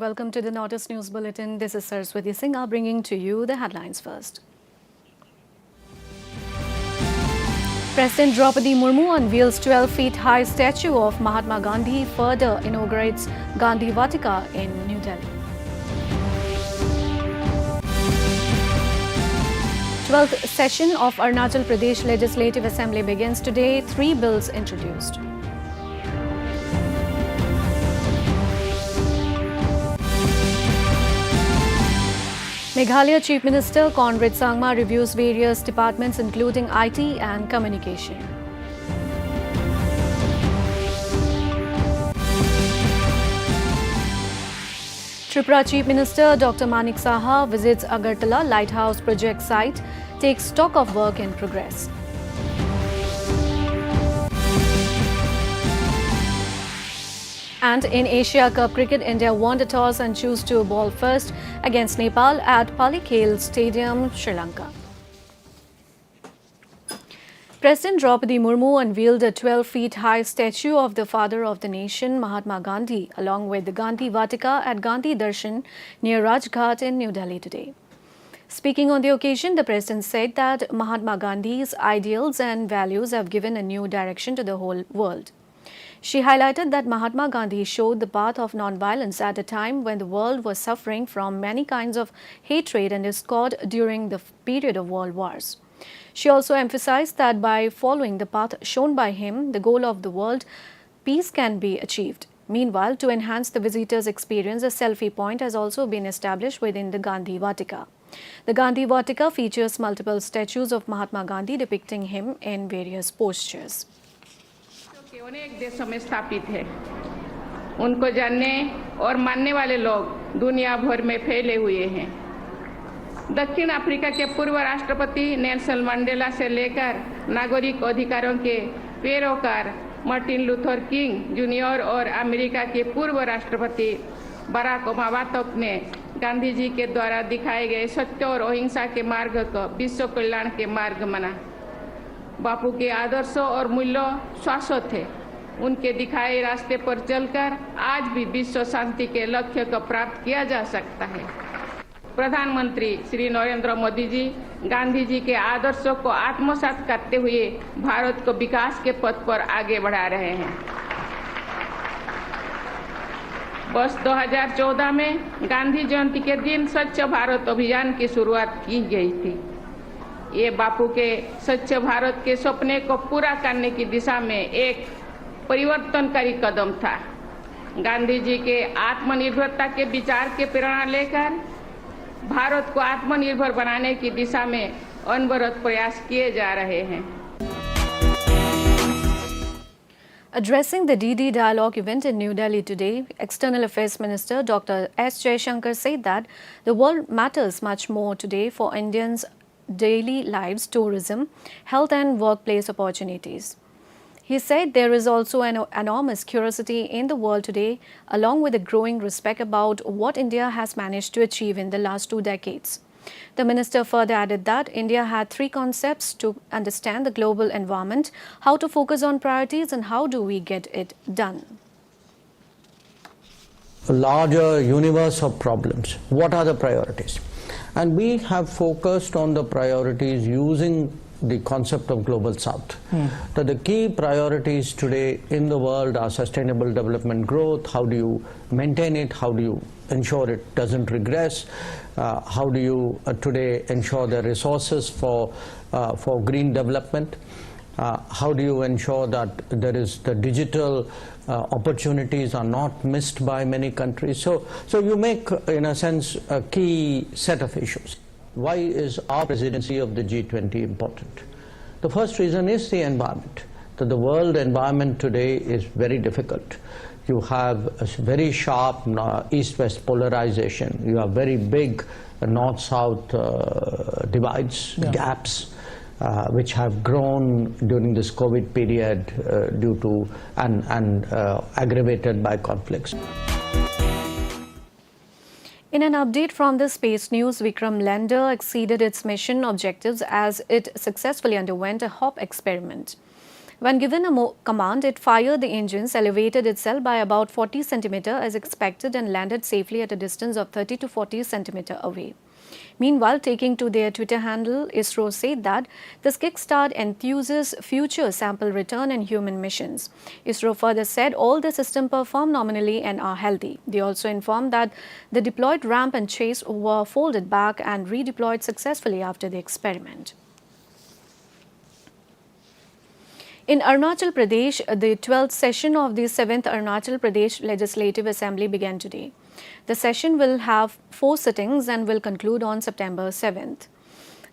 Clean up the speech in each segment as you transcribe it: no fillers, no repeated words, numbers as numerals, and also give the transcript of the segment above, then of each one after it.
welcome to the Notice News Bulletin. This is Saraswati Singha bringing to you the headlines first. President Draupadi Murmu unveils 12 feet high statue of Mahatma Gandhi, further inaugurates Gandhi Vatika in New Delhi. 12th session of Arunachal Pradesh Legislative Assembly begins today. 3 bills introduced. Meghalaya Chief Minister Conrad Sangma reviews various departments including IT and communication. Tripura Chief Minister Dr. Manik Saha visits Agartala Lighthouse project site, takes stock of work in progress. And in Asia Cup cricket, India won the toss and chose to bowl first against Nepal at Palikhel Stadium, Sri Lanka. President Draupadi Murmu unveiled a 12 feet high statue of the father of the nation, Mahatma Gandhi, along with the Gandhi Vatika at Gandhi Darshan near Rajghat in New Delhi today. Speaking on the occasion, the president said that Mahatma Gandhi's ideals and values have given a new direction to the whole world. She highlighted that Mahatma Gandhi showed the path of non-violence at a time when the world was suffering from many kinds of hatred and discord during the period of world wars. She also emphasized that by following the path shown by him, the goal of the world peace can be achieved. Meanwhile, to enhance the visitors' experience, a selfie point has also been established within the Gandhi Vatika. The Gandhi Vatika features multiple statues of Mahatma Gandhi depicting him in various postures. अनेक देशों में स्थापित है। उनको जानने और मानने वाले लोग दुनिया भर में फैले हुए हैं। दक्षिण अफ्रीका के पूर्व राष्ट्रपति नेल्सन मंडेला से लेकर नागरिक अधिकारों के पैरोकार मार्टिन लूथर किंग जूनियर और अमेरिका के पूर्व राष्ट्रपति बराक ओबामा तक ने गांधी जी के द्वारा दिखाए गए सत्य और अहिंसा के मार्ग को विश्व कल्याण के मार्ग माना। बापू के आदर्शों और मूल्यों शाश्वत थे। उनके दिखाए रास्ते पर चलकर आज भी विश्व शांति के लक्ष्य को प्राप्त किया जा सकता है। प्रधानमंत्री श्री नरेंद्र मोदी जी गांधी जी के आदर्शों को आत्मसात करते हुए भारत को विकास के पथ पर आगे बढ़ा रहे हैं। वर्ष 2014 में गांधी जयंती के दिन स्वच्छ भारत अभियान की शुरुआत की गई थी। ये बापू के स्वच्छ भारत के सपने को पूरा करने की दिशा में एक परिवर्तनकारी कदम था। गांधी जी के आत्मनिर्भरता के विचार के प्रेरणा लेकर भारत को आत्मनिर्भर बनाने की दिशा में अनवरत प्रयास किए जा रहे हैं। Addressing the DD Dialogue event in New Delhi today, External Affairs Minister Dr. S. Jaishankar said that the world matters much more today for Indians' daily lives, tourism, health and workplace opportunities. He said there is also an enormous curiosity in the world today, along with a growing respect about what India has managed to achieve in the last 2 decades. The minister further added that India had 3 concepts to understand the global environment, how to focus on priorities and how do we get it done. A larger universe of problems. What are the priorities? And we have focused on the priorities using the concept of Global South. So the key priorities today in the world are sustainable development growth. How do you maintain it? How do you ensure it doesn't regress? How do you today ensure the resources for green development? How do you ensure that there is the digital opportunities are not missed by many countries? So you make, in a sense, a key set of issues. Why is our presidency of the G20 important? The first reason is the environment. That the world environment today is very difficult. You have a very sharp east-west polarization. You have very big north-south divides, gaps, which have grown during this COVID period due to and aggravated by conflicts. In an update from the Space News, Vikram lander exceeded its mission objectives as it successfully underwent a hop experiment. When given a command, it fired the engines, elevated itself by about 40 centimeter as expected and landed safely at a distance of 30 to 40 centimeter away. Meanwhile, taking to their Twitter handle, ISRO said that this kickstart enthuses future sample return and human missions. ISRO further said all the systems perform nominally and are healthy. They also informed that the deployed ramp and chase were folded back and redeployed successfully after the experiment. In Arunachal Pradesh, the 12th session of the 7th Arunachal Pradesh Legislative Assembly began today. The session will have 4 sittings and will conclude on September 7th.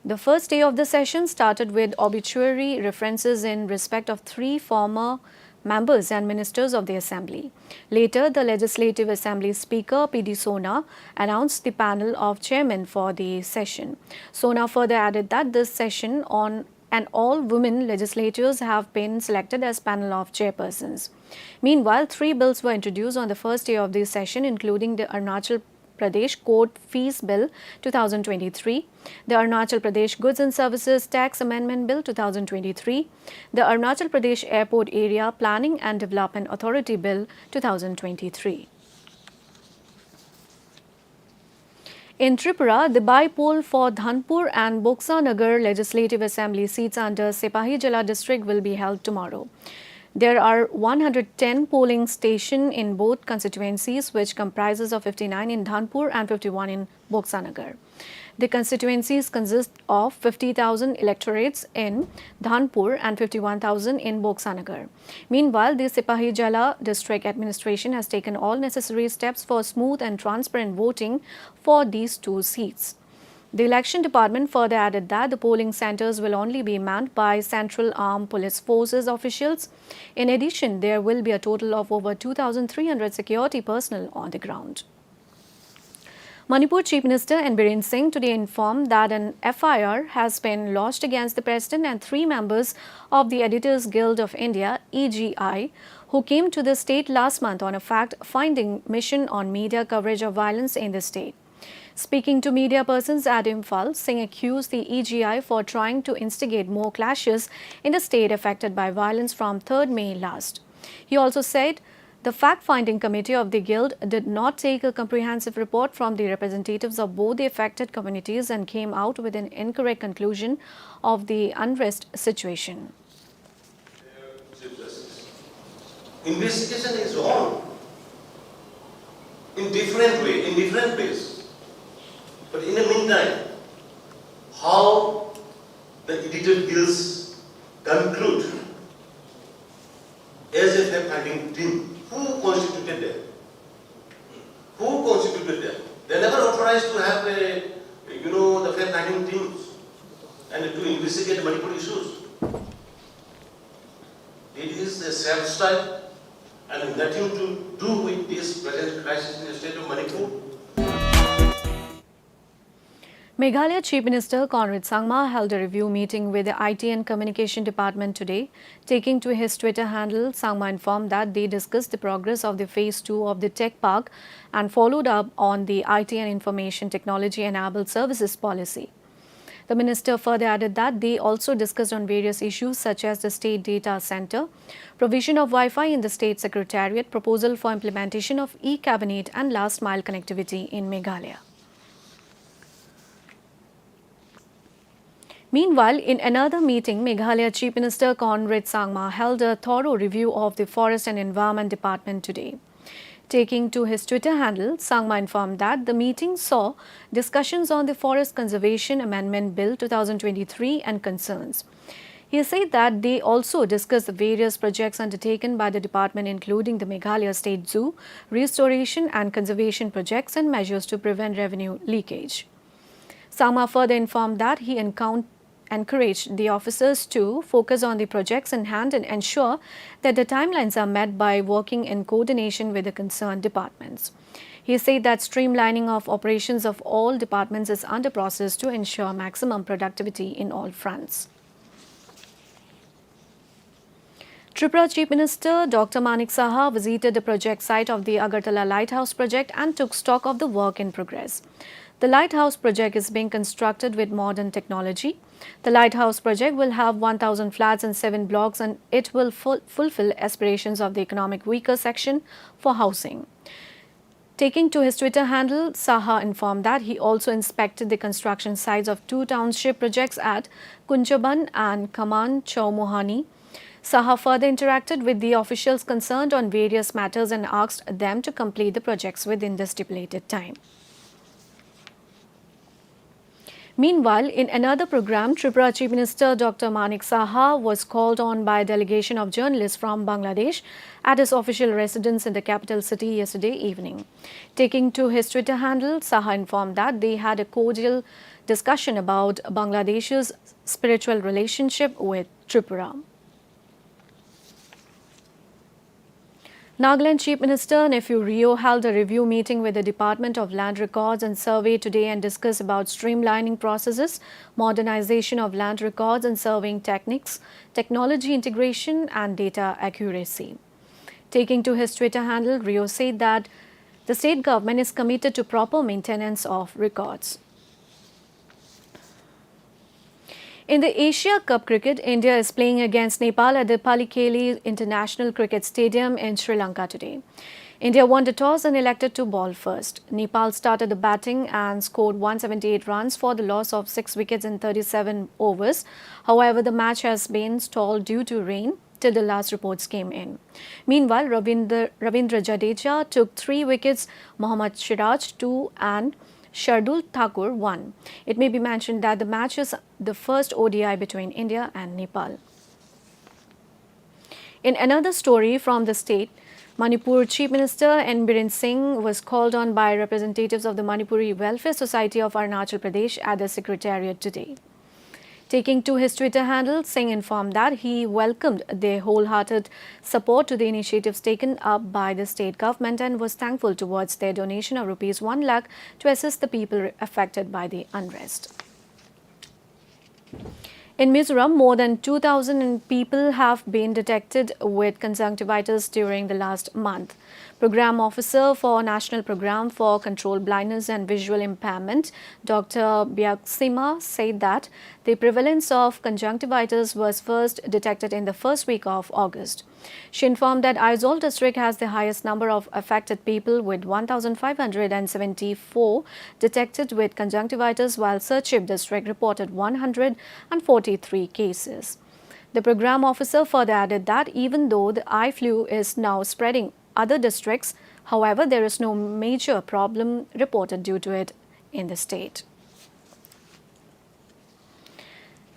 The first day of the session started with obituary references in respect of 3 former members and ministers of the Assembly. Later, the Legislative Assembly Speaker P.D. Sona announced the panel of chairmen for the session. Sona further added that this session and all women legislators have been selected as panel of chairpersons. Meanwhile, 3 bills were introduced on the first day of the session, including the Arunachal Pradesh Court Fees Bill 2023, the Arunachal Pradesh Goods and Services Tax Amendment Bill 2023, the Arunachal Pradesh Airport Area Planning and Development Authority Bill 2023. In Tripura, the by-poll for Dhanpur and Boksanagar Legislative Assembly seats under Sepahijala district will be held tomorrow. There are 110 polling stations in both constituencies, which comprises of 59 in Dhanpur and 51 in Boksanagar. The constituencies consist of 50,000 electorates in Dhanpur and 51,000 in Boksanagar. Meanwhile, the Sepahijala district administration has taken all necessary steps for smooth and transparent voting for these 2 seats. The election department further added that the polling centers will only be manned by Central Armed Police Forces officials. In addition, there will be a total of over 2,300 security personnel on the ground. Manipur Chief Minister N. Biren Singh today informed that an FIR has been lodged against the President and 3 members of the Editors Guild of India, EGI, who came to the state last month on a fact-finding mission on media coverage of violence in the state. Speaking to media persons at Imphal, Singh accused the EGI for trying to instigate more clashes in the state affected by violence from 3rd May last. He also said the fact-finding committee of the guild did not take a comprehensive report from the representatives of both the affected communities and came out with an incorrect conclusion of the unrest situation. Investigation is on in different way, in different ways. But in the meantime, how the editor guilds conclude as a fact-finding team, who constituted them? Who constituted them? They never authorized to have the fact-finding teams and to investigate Manipur issues. It is a self-style and nothing to do with this present crisis in the state of Manipur. Meghalaya Chief Minister Conrad Sangma held a review meeting with the IT and Communication Department today. Taking to his Twitter handle, Sangma informed that they discussed the progress of the Phase 2 of the Tech Park and followed up on the IT and Information Technology Enabled Services policy. The minister further added that they also discussed on various issues such as the State Data Center, provision of Wi-Fi in the State Secretariat, proposal for implementation of e-Cabinet and last-mile connectivity in Meghalaya. Meanwhile, in another meeting, Meghalaya Chief Minister Conrad Sangma held a thorough review of the Forest and Environment Department today. Taking to his Twitter handle, Sangma informed that the meeting saw discussions on the Forest Conservation Amendment Bill 2023 and concerns. He said that they also discussed the various projects undertaken by the department, including the Meghalaya State Zoo, restoration and conservation projects and measures to prevent revenue leakage. Sangma further informed that he encouraged the officers to focus on the projects in hand and ensure that the timelines are met by working in coordination with the concerned departments. He said that streamlining of operations of all departments is under process to ensure maximum productivity in all fronts. Tripura Chief Minister Dr. Manik Saha visited the project site of the Agartala Lighthouse project and took stock of the work in progress. The lighthouse project is being constructed with modern technology. The lighthouse project will have 1,000 flats and 7 blocks, and it will fulfill aspirations of the economic weaker section for housing. Taking to his Twitter handle, Saha informed that he also inspected the construction sites of 2 township projects at Kunchaban and Kaman Chowmuhani. Saha further interacted with the officials concerned on various matters and asked them to complete the projects within the stipulated time. Meanwhile, in another program, Tripura Chief Minister Dr. Manik Saha was called on by a delegation of journalists from Bangladesh at his official residence in the capital city yesterday evening. Taking to his Twitter handle, Saha informed that they had a cordial discussion about Bangladesh's spiritual relationship with Tripura. Nagaland Chief Minister Nephew Rio held a review meeting with the Department of Land Records and Survey today and discussed about streamlining processes, modernization of land records and surveying techniques, technology integration and data accuracy. Taking to his Twitter handle, Rio said that the state government is committed to proper maintenance of records. In the Asia Cup cricket, India is playing against Nepal at the Palikeli International Cricket Stadium in Sri Lanka today. India won the toss and elected to bowl first. Nepal started the batting and scored 178 runs for the loss of 6 wickets in 37 overs. However, the match has been stalled due to rain till the last reports came in. Meanwhile, Ravindra Jadeja took 3 wickets, Mohammad Siraj 2 and Shardul Thakur 1. It may be mentioned that the match is the first ODI between India and Nepal. In another story from the state, Manipur Chief Minister N. Biren Singh was called on by representatives of the Manipuri Welfare Society of Arunachal Pradesh at the Secretariat today. Taking to his Twitter handle, Singh informed that he welcomed their wholehearted support to the initiatives taken up by the state government and was thankful towards their donation of Rs 1 lakh to assist the people affected by the unrest. In Mizoram, more than 2,000 people have been detected with conjunctivitis during the last month. Program Officer for National Program for Control Blindness and Visual Impairment, Dr. Byaksima, said that the prevalence of conjunctivitis was first detected in the first week of August. She informed that Aizawl district has the highest number of affected people with 1,574 detected with conjunctivitis, while Serchhip district reported 143 cases. The program officer further added that even though the eye flu is now spreading other districts, however, there is no major problem reported due to it in the state.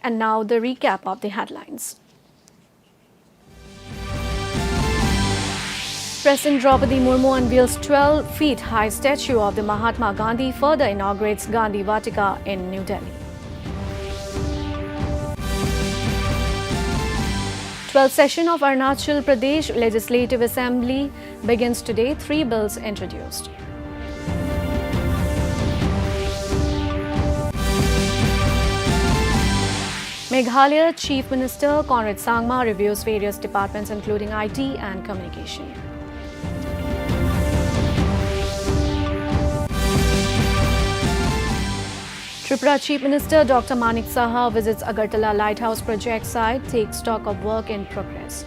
And now the recap of the headlines. President Draupadi Murmu unveils 12 feet high statue of the Mahatma Gandhi, further inaugurates Gandhi Vatika in New Delhi. 12th session of Arunachal Pradesh Legislative Assembly begins today. 3 bills introduced. Meghalaya Chief Minister Conrad Sangma reviews various departments including IT and communication. Tripura Chief Minister Dr. Manik Saha visits Agartala Lighthouse project site, takes stock of work in progress.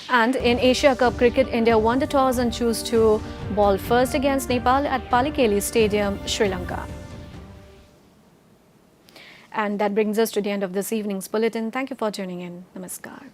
And in Asia Cup cricket, India won the toss and chose to bowl first against Nepal at Palikeli Stadium, Sri Lanka. And that brings us to the end of this evening's bulletin. Thank you for tuning in. Namaskar.